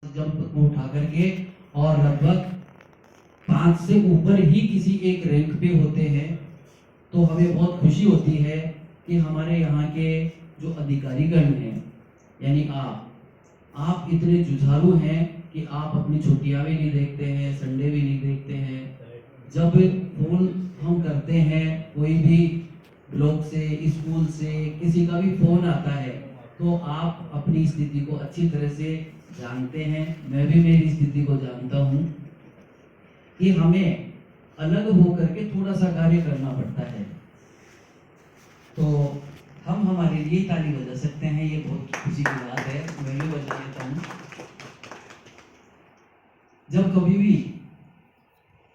Jump को उठा करके और लगभग 5 से ऊपर ही किसी एक रैंक पे होते हैं, तो हमें बहुत खुशी होती है कि हमारे यहाँ के जो अधिकारीगण हैं, यानी आप इतने जुझारू हैं कि आप अपनी छुट्टियां भी नहीं देखते हैं, संडे भी नहीं देखते हैं। जब फोन हम करते हैं, कोई भी ब्लॉक से, स्कूल से किसी का भी फोन आता है, तो आप अपनी स्थिति को अच्छी तरह से जानते हैं। मैं भी मेरी स्थिति को जानता हूँ कि हमें अलग होकर के थोड़ा सा कार्य करना पड़ता है। तो हम हमारे लिए ताली बजा सकते हैं, ये बहुत खुशी की बात है। मैं भी बजा लेता हूँ। जब कभी भी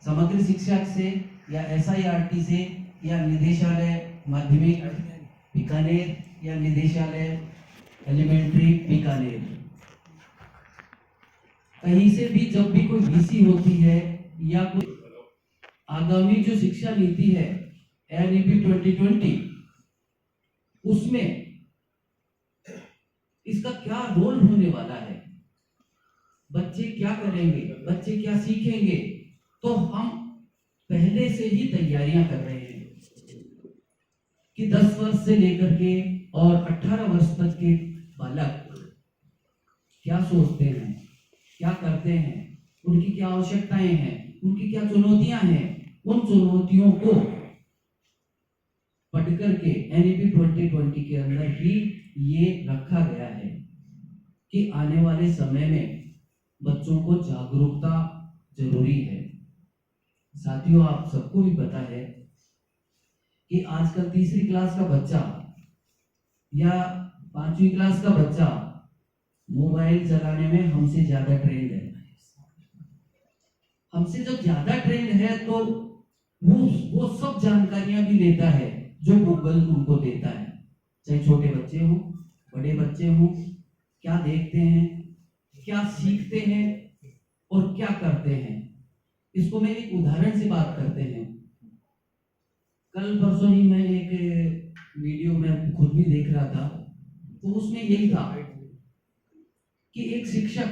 समग्र शिक्षा से या SIRT से या निदेशालय माध्यमिक बीकानेर या निदेशालय एलिमेंट्री बीकानेर, कहीं से भी जब भी कोई VC होती है या कोई आगामी जो शिक्षा नीति है NEP 2020, उसमें इसका क्या रोल होने वाला है, बच्चे क्या करेंगे, बच्चे क्या सीखेंगे, तो हम पहले से ही तैयारियां कर रहे हैं कि 10 वर्ष से लेकर के और 18 वर्ष तक के बालक क्या सोचते हैं, क्या करते हैं, उनकी क्या आवश्यकताएं हैं, उनकी क्या चुनौतियां हैं। उन चुनौतियों को पढ़ करके NEP 2020 के अंदर ही ये रखा गया है कि आने वाले समय में बच्चों को जागरूकता जरूरी है। साथियों, आप सबको भी पता है कि आजकल तीसरी क्लास का बच्चा या 5वीं क्लास का बच्चा मोबाइल चलाने में हमसे ज्यादा ट्रेंड है। हमसे जब ज्यादा ट्रेंड है तो वो सब जानकारियां भी लेता है जो गूगल उनको देता है, चाहे छोटे बच्चे हों, बड़े बच्चे हों। क्या देखते हैं, क्या सीखते हैं और क्या करते हैं, इसको मैं एक उदाहरण से बात करते हैं। कल परसों ही मैं एक वीडियो में खुद भी देख रहा था, तो उसमें यही था कि एक शिक्षक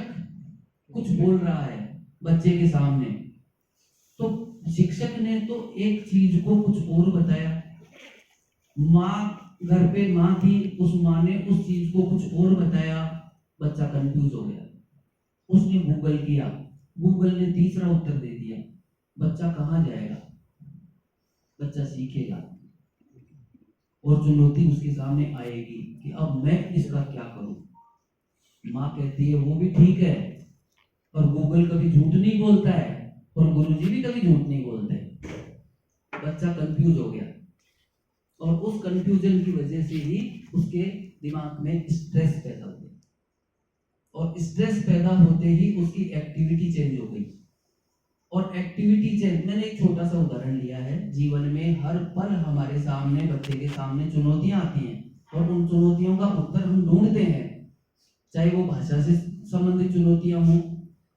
कुछ बोल रहा है बच्चे के सामने, तो शिक्षक ने तो एक चीज को कुछ और बताया। माँ घर पे माँ थी, उस माँ ने उस चीज को कुछ और बताया। बच्चा कंफ्यूज हो गया, उसने गूगल किया, गूगल ने तीसरा उत्तर दे दिया। बच्चा कहाँ जाएगा, बच्चा सीखेगा और चुनौती उसके सामने आएगी कि अब मैं इसका क्या करूं। माँ कहती है वो भी ठीक है, और गूगल कभी झूठ नहीं बोलता है और गुरुजी भी कभी झूठ नहीं बोलते। बच्चा कंफ्यूज हो गया और उस कंफ्यूजन की वजह से ही उसके दिमाग में स्ट्रेस पैदा हो गया, और स्ट्रेस पैदा होते ही उसकी एक्टिविटी चेंज हो गई। और एक्टिविटी चेंज, मैंने एक छोटा सा उदाहरण लिया है। जीवन में हर पल हमारे सामने, बच्चे के सामने चुनौतियां आती हैं और उन चुनौतियों का उत्तर हम ढूंढते हैं, चाहे वो भाषा से संबंधित चुनौतियां हों,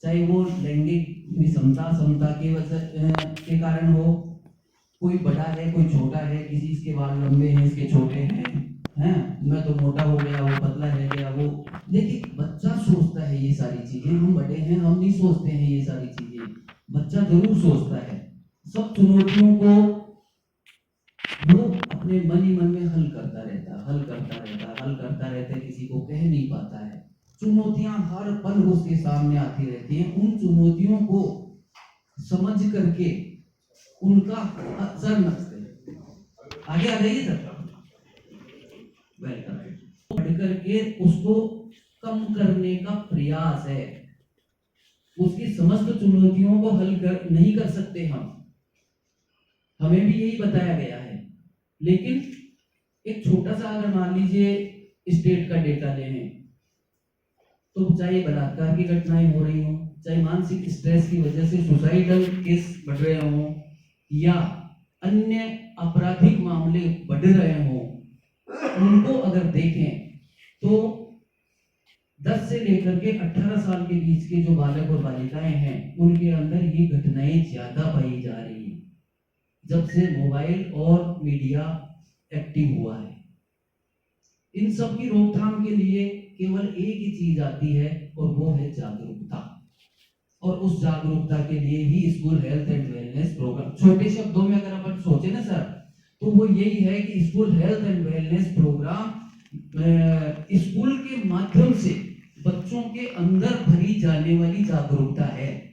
चाहे वो लैंगिक समता के कारण हो। कोई बड़ा है, कोई छोटा है, किसी इसके बाल लंबे हैं, इसके छोटे हैं, मैं तो मोटा हो गया, वो पतला रह गया। वो देखिए, बच्चा सोचता है ये सारी चीजें। हम बड़े हैं, हम नहीं सोचते हैं ये सारी चीजें, बच्चा जरूर सोचता है। सब चुनौतियों को वो अपने मन ही मन में हल करता रहता है, किसी को कह नहीं पाता है। चुनौतियां हर पल उसके सामने आती रहती हैं। उन चुनौतियों को समझ करके उनका असर नमस्ते आगे आ जाइए सर, वेलकम। पढ़ करके उसको कम करने का प्रयास है। उसकी समस्त चुनौतियों को हल नहीं कर सकते हम, हमें भी यही बताया गया है। लेकिन एक छोटा सा, अगर मान लीजिए स्टेट का डेटा लें, तो चाहे बलात्कार की घटनाएं हो रही हों, चाहे मानसिक स्ट्रेस की वजह से सुसाइडल केस बढ़ रहे हों, या अन्य आपराधिक मामले बढ़ रहे हों, उनको अगर देखें तो 10 से लेकर के 18 साल के बीच के जो बालक और बालिकाएं हैं, उनके अंदर ये घटनाएं ज्यादा पाई जा रही हैं जब से मोबाइल और मीडिया एक्टिव हुआ है। इन सब की रोकथाम के लिए केवल एक ही चीज आती है और वो है जागरूकता। और उस जागरूकता के लिए ही school health and wellness programme, छोटे शब्दों में अगर अपन सोचे ना सर, तो वो यही है कि school health and wellness programme school के माध्यम से बच्चों के अंदर भरी जाने वाली जागरूकता है।